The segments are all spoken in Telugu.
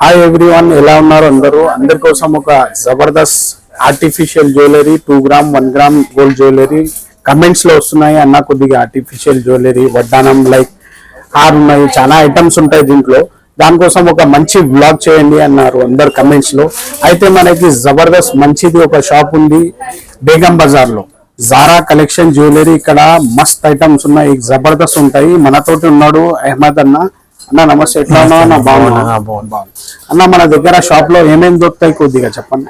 హాయ్ ఎవ్రీవన్, ఎలా ఉన్నారు అందరి కోసం ఒక Jabardasth artificial jewellery 2 gram 1 gram gold jewellery comments లో వస్తున్నాయి. అన్న కొద్దిగా ఆర్టిఫిషియల్ జ్యువెలరీ వడ్డానం లైక్ హార్ ఉన్నాయి, చాలా ఐటమ్స్ ఉంటాయి దీంట్లో. దానికోసం ఒక మంచి బ్లాగ్ చేయండి అన్నారు అందరు కమెంట్స్ లో. అయితే మనకి జబర్దస్త్ మంచిది ఒక షాప్ ఉంది బేగం బజార్ లో, జారా కలెక్షన్ జ్యువెలరీ. ఇక్కడ మస్త్ ఐటమ్స్ ఉన్నాయి, జబర్దస్త్ ఉంటాయి. మనతోటి ఉన్నాడు అహ్మద్ అన్న. అన్న నమస్తే, ఎట్లా ఉన్నావు అన్న? బాగున్నా అన్న. మన దగ్గర షాప్ లో ఏమేమి దొరుకుతాయి కొద్దిగా చెప్పండి.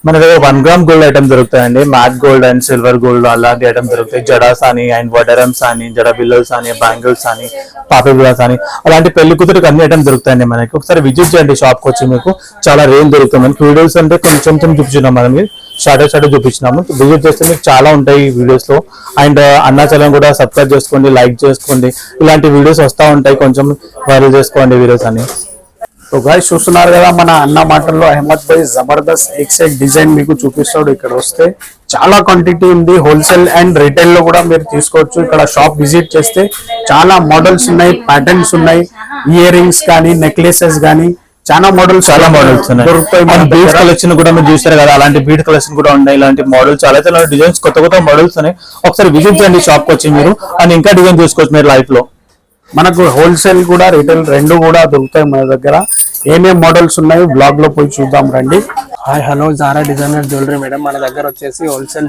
మన దగ్గర 1 గ్రామ్ గోల్డ్ ఐటమ్ దొరుకుతాయండి. Matte gold and silver gold అలాంటి ఐటమ్ దొరుకుతాయి. జడాస్ అని అండ్ వడరమ్స్ అని, జడ బిల్లల్స్ అని, బ్యాంగిల్స్ అని, పాపి బిల్లాస్ అని అలాంటి పెళ్లి కూతురికి అన్ని ఐటమ్ దొరుకుతాయండి మనకి. ఒకసారి విజిట్ చేయండి షాప్ కి వచ్చి, మీకు చాలా రేంజ్ దొరుకుతుంది. మనకి వీడియోస్ అంటే కొంచెం చూపించున్నాం మనం, షార్ట్ చూపించినాము. విజిట్ చేస్తే మీకు చాలా ఉంటాయి వీడియోస్ లో. అండ్ అన్నాచలం కూడా సబ్స్క్రైబ్ చేసుకోండి, లైక్ చేసుకోండి. ఇలాంటి వీడియోస్ వస్తూ ఉంటాయి, కొంచెం వైరల్ చేసుకోండి వీడియోస్ అని. సో గైస్ చూస్తున్నారు కదా, మన అన్న మాటల్లో అహ్మద్ భాయ్ జబర్దస్త్ ఎక్సైట్ డిజైన్ మీకు చూపిస్తాడు. ఇక్కడ వస్తే చాలా క్వాంటిటీ ఉంది, హోల్సేల్ అండ్ రిటైల్ లో కూడా మీరు తీసుకోవచ్చు. ఇక్కడ షాప్ విజిట్ చేస్తే చాలా మోడల్స్ ఉన్నాయి, ప్యాటర్న్స్ ఉన్నాయి, ఇయర్ రింగ్స్ కానీ నెక్లెసెస్ కానీ చాలా మోడల్స్ దొరుకుతాయి. మన బీట్ కలెక్షన్ కూడా మీరు చూస్తారు కదా, అలాంటి బీట్ కలెక్షన్ కూడా ఉన్నాయి. ఇలాంటి మోడల్ చాలా డిజైన్స్, కొత్త మోడల్స్ ఉన్నాయి. ఒకసారి విజిట్ చేయండి షాప్ కి వచ్చి మీరు, అండ్ ఇంకా డిజైన్ చూసుకోవచ్చు మీరు లైఫ్ లో. మనకు హోల్సేల్ కూడా రిటైల్ రెండు కూడా దొరుకుతాయి మన దగ్గర. ఏమేం మోడల్స్ ఉన్నాయి బ్లాగ్ లో పోయి చూద్దాం రండి. Hi hello, Zara designer jewellery madam. మన దగ్గర వచ్చేసి హోల్సేల్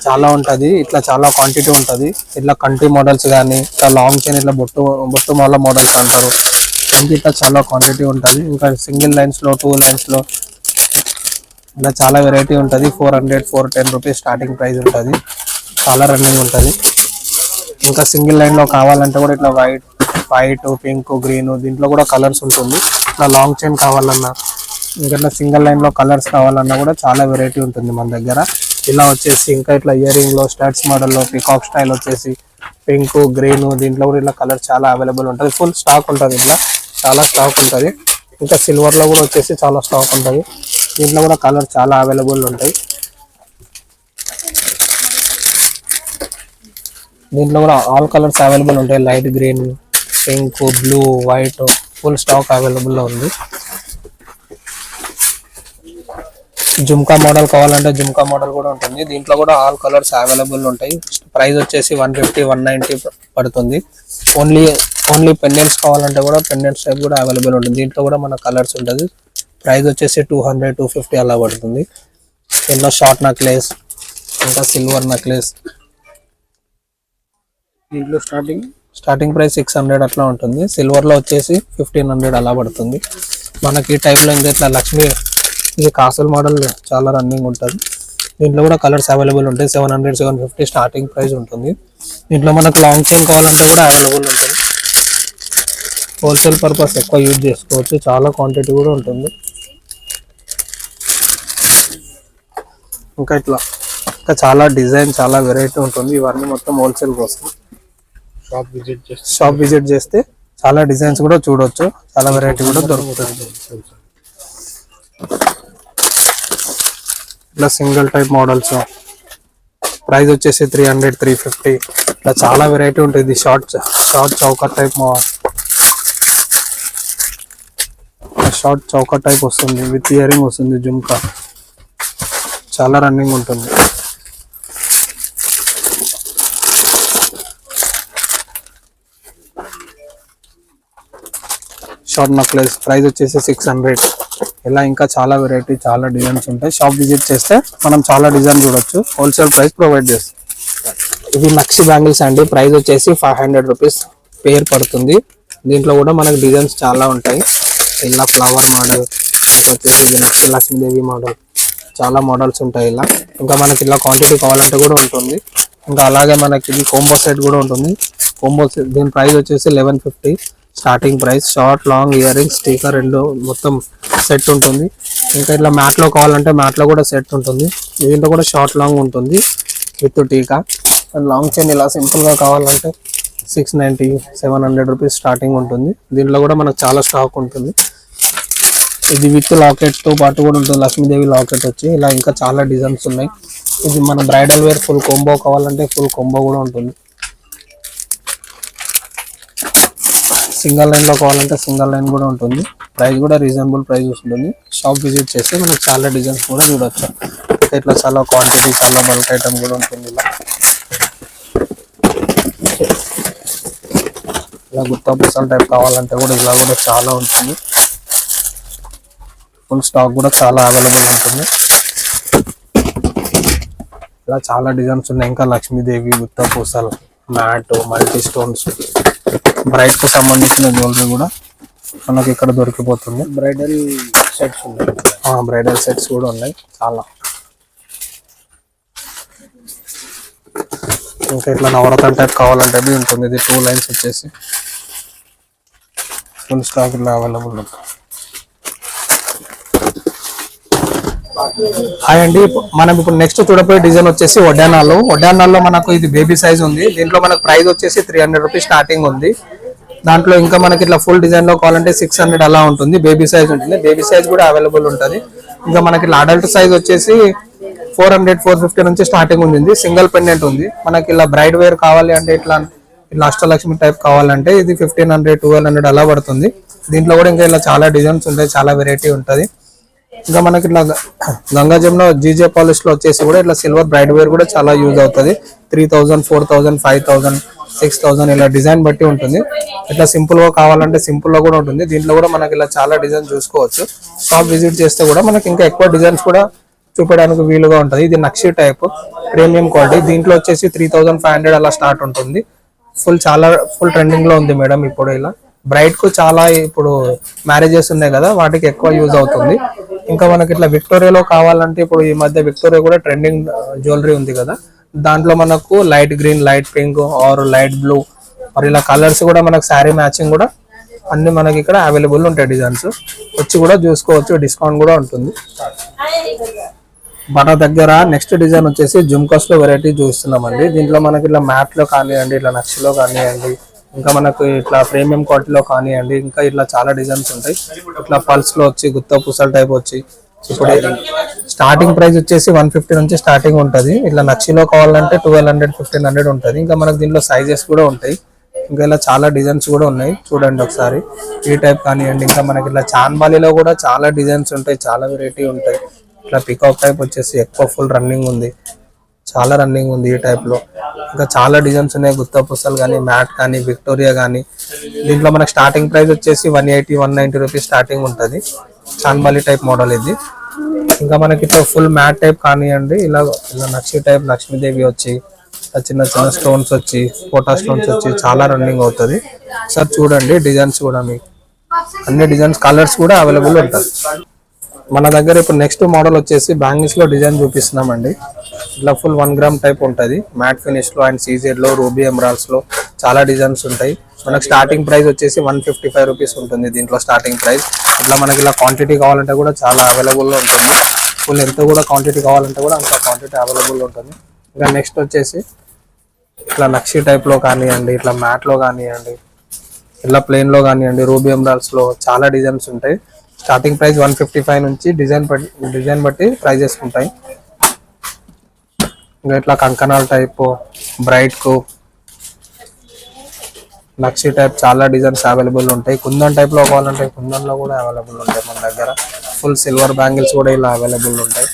చాలా ఉంటది. ఇట్లా చాలా క్వాంటిటీ ఉంటది. ఇట్లా కంటి మోడల్స్ కానీ, ఇట్లా లాంగ్ చైన్, ఇట్లా బొట్టు మాల మోడల్స్ అంటారు. ఇట్లా చాలా క్వాంటిటీ ఉంటది. ఇంకా సింగిల్ లైన్స్ లో, 2 లైన్స్ లో ఇలా చాలా వెరైటీ ఉంటది. 400, 410 రూపీస్ స్టార్టింగ్ ప్రైస్ ఉంటది. చాలా రన్నింగ్ ఉంటది. ఇంకా సింగిల్ లైన్ లో కావాలంటే కూడా ఇట్లా వైట్, పింక్, గ్రీన్, దీంట్లో కూడా కలర్స్ ఉంటుంది. ఇట్లా లాంగ్ చైన్ కావాలన్నా, ఇంకా సింగిల్ లైన్ లో కలర్స్ కావాలన్నా కూడా చాలా వెరైటీ ఉంటుంది మన దగ్గర. ఇలా వచ్చేసి ఇంకా ఇట్లా ఇయర్ రింగ్ లో స్టడ్స్ మోడల్ లో పికాక్ స్టైల్ వచ్చేసి పింక్, గ్రీన్, దీంట్లో కూడా ఇట్లా కలర్ చాలా అవైలబుల్ ఉంటుంది. ఫుల్ స్టాక్ ఉంటుంది, ఇట్లా చాలా స్టాక్ ఉంటుంది. ఇంకా సిల్వర్ లో కూడా వచ్చేసి చాలా స్టాక్ ఉంటుంది. దీంట్లో కూడా కలర్ చాలా అవైలబుల్ ఉంటాయి. దీంట్లో కూడా ఆల్ కలర్స్ అవైలబుల్ ఉంటాయి. Light green, pink, blue, white, full stock available లో ఉంది. జుమ్కా మోడల్ కావాలంటే జుమ్కా మోడల్ కూడా ఉంటుంది. దీంట్లో కూడా ఆల్ కలర్స్ అవైలబుల్ ఉంటాయి. ప్రైస్ వచ్చేసి 150, 190 పడుతుంది. ఓన్లీ పెండెంట్స్ కావాలంటే కూడా పెండెంట్స్ టైప్ కూడా అవైలబుల్ ఉంటుంది. దీంట్లో కూడా మన కలర్స్ ఉంటుంది. ప్రైస్ వచ్చేసి 200, 250 అలా పడుతుంది. దీంట్లో షార్ట్ నెక్లెస్, ఇంకా సిల్వర్ నెక్లెస్, దీంట్లో స్టార్టింగ్ ప్రైస్ 600 అట్లా ఉంటుంది. సిల్వర్ లో వచ్చేసి 1500 అలా పడుతుంది. మనకి ఈ టైప్ లో ఇంకా ఇట్లా లక్ష్మి, ఇది కాసల్ మోడల్ చాలా రన్నింగ్ ఉంటుంది. దీంట్లో కూడా కలర్స్ అవైలబుల్ ఉంటాయి. 700, 750 స్టార్టింగ్ ప్రైస్ ఉంటుంది. దీంట్లో మనకు లాంగ్ చైన్ కావాలంటే కూడా అవైలబుల్ ఉంటుంది. హోల్సేల్ పర్పస్ ఎక్కువ యూజ్ చేసుకోవచ్చు. చాలా క్వాంటిటీ కూడా ఉంటుంది. ఇంకా చాలా డిజైన్, చాలా వెరైటీ ఉంటుంది. ఇవన్నీ మొత్తం హోల్సేల్ కోసం. షాప్ విజిట్ చేస్తే చాలా డిజైన్స్ కూడా చూడొచ్చు, చాలా వెరైటీ కూడా దొరుకుతుంది. ఇట్లా సింగిల్ టైప్ మోడల్స్ ప్రైస్ వచ్చేసి 300, 350 ఇట్లా చాలా వెరైటీ ఉంటుంది. షార్ట్ చౌకర్ టైప్ వస్తుంది, విత్ ఇయర్ రింగ్ వస్తుంది, జుమ్కా చాలా రన్నింగ్ ఉంటుంది. షార్ట్ నెక్లెస్ ప్రైస్ వచ్చేసి 600. ఇలా ఇంకా చాలా వెరైటీ, చాలా డిజైన్స్ ఉంటాయి. షాప్ విజిట్ చేస్తే మనం చాలా డిజైన్ చూడొచ్చు. హోల్సేల్ ప్రైస్ ప్రొవైడ్ చేస్తాం. ఇవి నక్షి బ్యాంగిల్స్ అండి. ప్రైస్ వచ్చేసి 500 రూపీస్ పేర్ పడుతుంది. దీంట్లో కూడా మనకి డిజైన్స్ చాలా ఉంటాయి. ఇలా ఫ్లవర్ మోడల్ వచ్చేసి లక్ష్మీదేవి మోడల్, చాలా మోడల్స్ ఉంటాయి ఇలా. ఇంకా మనకి ఇలా క్వాంటిటీ కావాలంటే కూడా ఉంటుంది. ఇంకా అలాగే మనకి ఇది కోంబో సెట్ కూడా ఉంటుంది. కోంబో సెట్ దీని ప్రైస్ వచ్చేసి 1150 starting price. Short, long, ear rings, sticker రెండు మొత్తం సెట్ ఉంటుంది. ఇంకా ఇట్లా మ్యాట్ లో కావాలంటే మ్యాట్ లో కూడా సెట్ ఉంటుంది. దీంట్లో కూడా షార్ట్, లాంగ్ ఉంటుంది విత్ టీకా. లాంగ్ చైన్ ఇలా సింపుల్ గా కావాలంటే 690, 700 రూపీస్ స్టార్టింగ్ ఉంటుంది. దీంట్లో కూడా మనకు చాలా స్టాక్ ఉంటుంది. ఇది విత్ లాకెట్ తో పాటు కూడా ఉంటుంది. లక్ష్మీదేవి లాకెట్ వచ్చి ఇలా ఇంకా చాలా డిజైన్స్ ఉన్నాయి. ఇది మన బ్రైడల్ వేర్ ఫుల్ కాంబో కావాలంటే ఫుల్ కాంబో కూడా ఉంటుంది. సింగిల్ లైన్ లో కావాలంటే సింగిల్ లైన్ కూడా ఉంటుంది. ప్రైస్ కూడా రీజనబుల్ ప్రైస్ ఉంటుంది. షాప్ విజిట్ చేస్తే మనకు చాలా డిజైన్స్ కూడా చూడొచ్చు. ఇట్లా చాలా క్వాంటిటీ చాలా బల్క్ ఐటమ్ కూడా ఉంటుంది. ఇలా గుత్తా పూసల టైప్ కావాలంటే కూడా ఇలా కూడా చాలా ఉంటుంది. ఫుల్ స్టాక్ కూడా చాలా అవైలబుల్ ఉంటుంది. ఇలా చాలా డిజైన్స్ ఉన్నాయి. ఇంకా లక్ష్మీదేవి, గుత్తా పూసలు, మ్యాట్, మల్టీ స్టోన్స్, బ్రైడ్ కు సంబంధించిన జ్యువెలరీ కూడా మనకి ఇక్కడ దొరికిపోతుంది. బ్రైడల్ సెట్స్ ఉన్నాయి, బ్రైడల్ సెట్స్ కూడా ఉన్నాయి చాలా. ఇంకా ఇట్లా నవరత్న టైప్ కావాలంటే ఉంటుంది. ఇది 2 లైన్స్ వచ్చేసి ఫుల్ స్టాక్ ఇలా అవైలబుల్ ఉంటుంది. హాయ్ అండి, మనం ఇప్పుడు నెక్స్ట్ చూడబోయే డిజైన్ వచ్చేసి వడ్డానాల్లో మనకు ఇది బేబీ సైజ్ ఉంది. దీంట్లో మనకు ప్రైస్ వచ్చేసి 300 రూపీస్ స్టార్టింగ్ ఉంది. దాంట్లో ఇంకా మనకి ఇట్లా ఫుల్ డిజైన్ లో కావాలంటే 600 అలా ఉంటుంది. బేబీ సైజ్ ఉంటుంది. బేబీ సైజ్ కూడా అవైలబుల్ ఉంటుంది. ఇంకా మనకి ఇట్లా అడల్ట్ సైజ్ వచ్చేసి 400, 450 నుంచి స్టార్టింగ్ ఉంది. సింగిల్ పెండెంట్ ఉంది. మనకి ఇలా బ్రైడ్ వేర్ కావాలి అంటే ఇట్లా అష్టలక్ష్మి టైప్ కావాలంటే ఇది 1500, 1200 అలా పడుతుంది. దీంట్లో కూడా ఇంకా ఇలా చాలా డిజైన్స్ ఉంటాయి, చాలా వెరైటీ ఉంటుంది. ఇంకా మనకి ఇట్లా గంగా జమున జీజే పాలిష్ లో వచ్చేసి కూడా ఇట్లా సిల్వర్ బ్రైడ్ వేర్ కూడా చాలా యూజ్ అవుతుంది. 3000, 4000, 5000, 6000 ఇలా డిజైన్ బట్టి ఉంటుంది. ఇట్లా సింపుల్ గా కావాలంటే సింపుల్ గా కూడా ఉంటుంది. దీంట్లో కూడా మనకి ఇలా చాలా డిజైన్ చూసుకోవచ్చు. షాప్ విజిట్ చేస్తే కూడా మనకి ఇంకా ఎక్కువ డిజైన్స్ కూడా చూపడానికి వీలుగా ఉంటుంది. ఇది నక్షి టైప్ ప్రీమియం క్వాలిటీ. దీంట్లో వచ్చేసి 3500 అలా స్టార్ట్ ఉంటుంది. ఫుల్ ట్రెండింగ్ లో ఉంది మేడం ఇప్పుడు. ఇలా బ్రైడ్ కు చాలా ఇప్పుడు మ్యారేజెస్ ఉన్నాయి కదా, వాటికి ఎక్కువ యూజ్ అవుతుంది. ఇంకా మనకి ఇట్లా విక్టోరియాలో కావాలంటే ఇప్పుడు ఈ మధ్య విక్టోరియా కూడా ట్రెండింగ్ జ్యువెలరీ ఉంది కదా, దాంట్లో మనకు light green, light pink are light blue మరి ఇలా కలర్స్ కూడా మనకు శారీ మ్యాచింగ్ కూడా అన్ని మనకి ఇక్కడ అవైలబుల్ ఉంటాయి. డిజైన్స్ వచ్చి కూడా చూసుకోవచ్చు. డిస్కౌంట్ కూడా ఉంటుంది. మన దగ్గర నెక్స్ట్ డిజైన్ వచ్చేసి జుమ్కాస్ లో వెరైటీ చూస్తున్నామండి. దీంట్లో మనకి ఇట్లా మ్యాట్ లో కానివ్వండి, ఇట్లా నక్షిలో కానివ్వండి, ఇంకా మనకు ఇట్లా ప్రీమియం క్వాలిటీలో కానివ్వండి, ఇంకా ఇట్లా చాలా డిజైన్స్ ఉంటాయి. ఇట్లా పల్స్ లో వచ్చి గుత్తా పూసల టైప్ వచ్చి ఇప్పుడు స్టార్టింగ్ ప్రైస్ వచ్చేసి 150 నుంచి స్టార్టింగ్ ఉంటుంది. ఇట్లా నక్షిలో కావాలంటే 1200, 1500 ఉంటుంది. ఇంకా మనకు దీంట్లో సైజెస్ కూడా ఉంటాయి. ఇంకా ఇలా చాలా డిజైన్స్ కూడా ఉన్నాయి. చూడండి ఒకసారి ఈ టైప్ కానివ్వండి. ఇంకా మనకి ఇట్లా చాన్బాలిలో కూడా చాలా డిజైన్స్ ఉంటాయి, చాలా వెరైటీ ఉంటాయి. ఇట్లా పికాక్ టైప్ వచ్చేసి ఎక్కువ ఫుల్ రన్నింగ్ ఉంది, చాలా రన్నింగ్ ఉంది ఈ టైప్ లో. ఇంకా చాలా డిజైన్స్ ఉన్నాయి. గుత్తా పుస్తలు కానీ, మ్యాట్ కానీ, విక్టోరియా కానీ. దీంట్లో మనకి స్టార్టింగ్ ప్రైస్ వచ్చేసి 180, 190 రూపీస్ స్టార్టింగ్ ఉంటుంది. చాన్బాలి టైప్ మోడల్ ఇది. ఇంకా మనకి ఇట్లా ఫుల్ మ్యాట్ టైప్ కానివ్వండి, ఇలా నక్షి టైప్ లక్ష్మీదేవి వచ్చి చిన్న చిన్న స్టోన్స్ వచ్చి, ఫోటో స్టోన్స్ వచ్చి చాలా రన్నింగ్ అవుతుంది. సార్ చూడండి డిజైన్స్ కూడా మీకు అన్ని డిజైన్స్ కలర్స్ కూడా అవైలబుల్ ఉంటుంది. మన దగ్గర ఇప్పుడు నెక్స్ట్ మోడల్ వచ్చేసి బ్యాంగిల్స్ లో డిజైన్ చూపిస్తున్నామండి. ఇట్లా ఫుల్ 1 గ్రామ్ టైప్ ఉంటుంది. మ్యాట్ ఫినిష్ లో అండ్ సీజెడ్ లో, రూబీ ఎమరాల్డ్స్ లో చాలా డిజైన్స్ ఉంటాయి. మనకు స్టార్టింగ్ ప్రైస్ వచ్చేసి 155 రూపీస్ ఉంటుంది. దీంట్లో స్టార్టింగ్ ప్రైస్. ఇట్లా మనకి ఇలా క్వాంటిటీ కావాలంటే కూడా చాలా అవైలబుల్ లో ఉంటుంది. ఫుల్ ఎంత కూడా క్వాంటిటీ కావాలంటే కూడా అంత క్వాంటిటీ అవైలబుల్ ఉంటుంది. ఇంకా నెక్స్ట్ వచ్చేసి ఇట్లా నక్షి టైప్ లో కానివ్వండి, ఇట్లా మ్యాట్ లో కానివ్వండి, ఇట్లా ప్లెయిన్ లో కానివ్వండి, రూబీ ఎమరాల్డ్స్ లో చాలా డిజైన్స్ ఉంటాయి. స్టార్టింగ్ ప్రైస్ 155 నుంచి డిజైన్ బట్టి ప్రైజెస్ ఉంటాయి. ఇంకా ఇట్లా కంకణాల టైప్, బ్రైట్ కు, నక్షి టైప్ చాలా డిజైన్స్ అవైలబుల్ ఉంటాయి. కుందన్ టైప్ లో కావాలంటే కుందన్ లో కూడా అవైలబుల్ ఉంటాయి మన దగ్గర. ఫుల్ సిల్వర్ బ్యాంగిల్స్ కూడా ఇలా అవైలబుల్ ఉంటాయి.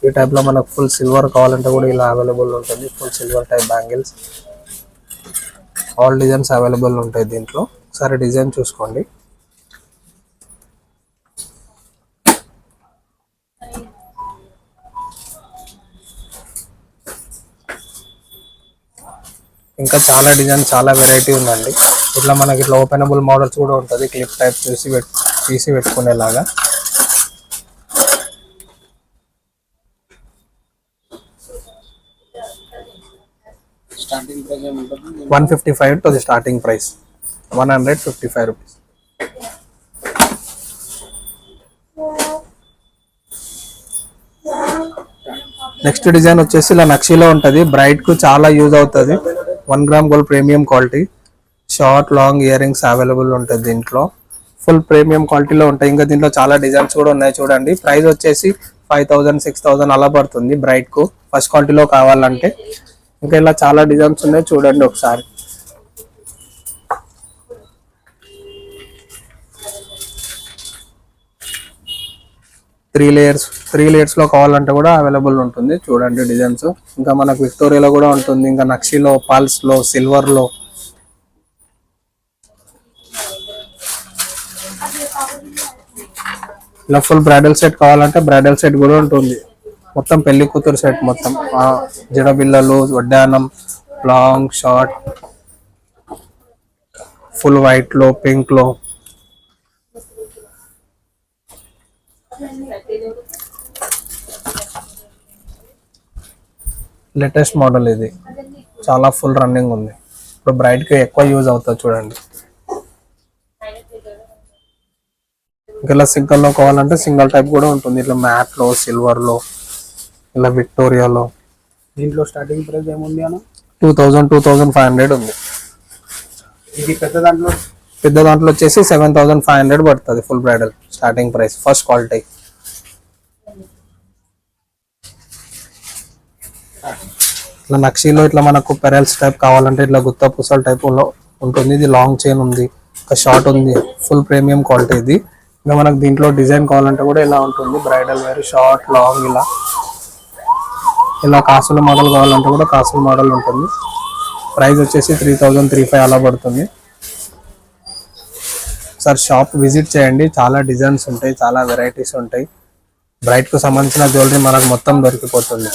ఈ టైప్ లో మనకు ఫుల్ సిల్వర్ కావాలంటే కూడా ఇలా అవైలబుల్ ఉంటుంది. Full silver type bangles all designs available ఉంటాయి దీంట్లో. ఒకసారి డిజైన్ చూసుకోండి. ఇంకా చాలా డిజైన్, చాలా వెరైటీ ఉందండి. ఇట్లా మనకి ఇట్లా ఓపెనబుల్ మోడల్స్ కూడా ఉంటుంది. క్లిప్ టైప్ తీసి పెట్టుకునేలాగా. స్టార్టింగ్ ప్రైస్ ఏముంటుంది? 155 to the starting price, 155 rupees. Next design వచ్చేసి ఇలా నక్షిలో ఉంటుంది. బ్రైట్ కు చాలా యూజ్ అవుతుంది. 1 gram gold premium quality. Short long ear rings available ఉంటుంది దీంట్లో. ఫుల్ ప్రీమియం క్వాలిటీలో ఉంటాయి. ఇంకా దీంట్లో చాలా డిజైన్స్ కూడా ఉన్నాయి చూడండి. ప్రైస్ వచ్చేసి 5000, 6000 అలా పడుతుంది బ్రైట్ కు, ఫస్ట్ క్వాలిటీలో కావాలంటే. ఇంకా ఇలా చాలా డిజైన్స్ ఉన్నాయి చూడండి ఒకసారి. త్రీ లేయర్స్ లో కావాలంటే కూడా అవైలబుల్ ఉంటుంది. చూడండి డిజైన్స్. ఇంకా మనకు విక్టోరియాలో కూడా ఉంటుంది, ఇంకా నక్షిలో, పాల్స్ లో, సిల్వర్ లో. ఇలా ఫుల్ బ్రైడల్ సెట్ కావాలంటే బ్రైడల్ సెట్ కూడా ఉంటుంది. మొత్తం పెళ్లి కూతురు సెట్ మొత్తం, జడబిల్లలు, వడ్డానం, లాంగ్ షార్ట్, ఫుల్ వైట్ లో, పింక్ లో. లేటెస్ట్ మోడల్ ఇది, చాలా ఫుల్ రన్నింగ్ ఉంది. ఇప్పుడు బ్రైడ్ కి ఎక్కువ యూజ్ అవుతుంది చూడండి. ఇలా సింగిల్ లో కావాలంటే సింగిల్ టైప్ కూడా ఉంటుంది. ఇట్లా మ్యాట్ లో, సిల్వర్ లో, ఇలా విక్టోరియాలో. దీంట్లో స్టార్టింగ్ ప్రైస్ ఏముంది అన్న? 2500 ఉంది. ఇది పెద్ద దాంట్లో వచ్చేసి 7500 పడుతుంది full bridal starting price, first quality. ఇట్లా నక్షీలో ఇట్లా మనకు పెరల్స్ టైప్ కావాలంటే ఇట్లా గుత్త పూసల టైప్ లో ఉంటుంది. ఇది లాంగ్ చైన్ ఉంది, ఒక షార్ట్ ఉంది, ఫుల్ ప్రీమియం క్వాలిటీ ఇది. ఇంకా మనకు దీంట్లో డిజైన్ కావాలంటే కూడా ఇలా ఉంటుంది. బ్రైడల్ వేర్, షార్ట్, లాంగ్, ఇలా కాసుల మోడల్ కావాలంటే కూడా కాసుల మోడల్ ఉంటుంది. ప్రైస్ వచ్చేసి 3035 అలా పడుతుంది. సార్ షాప్ విజిట్ చేయండి, చాలా డిజైన్స్ ఉంటాయి, చాలా వెరైటీస్ ఉంటాయి. బ్రైడ్ కు సంబంధించిన జ్యువెలరీ మనకు మొత్తం దొరికిపోతుంది.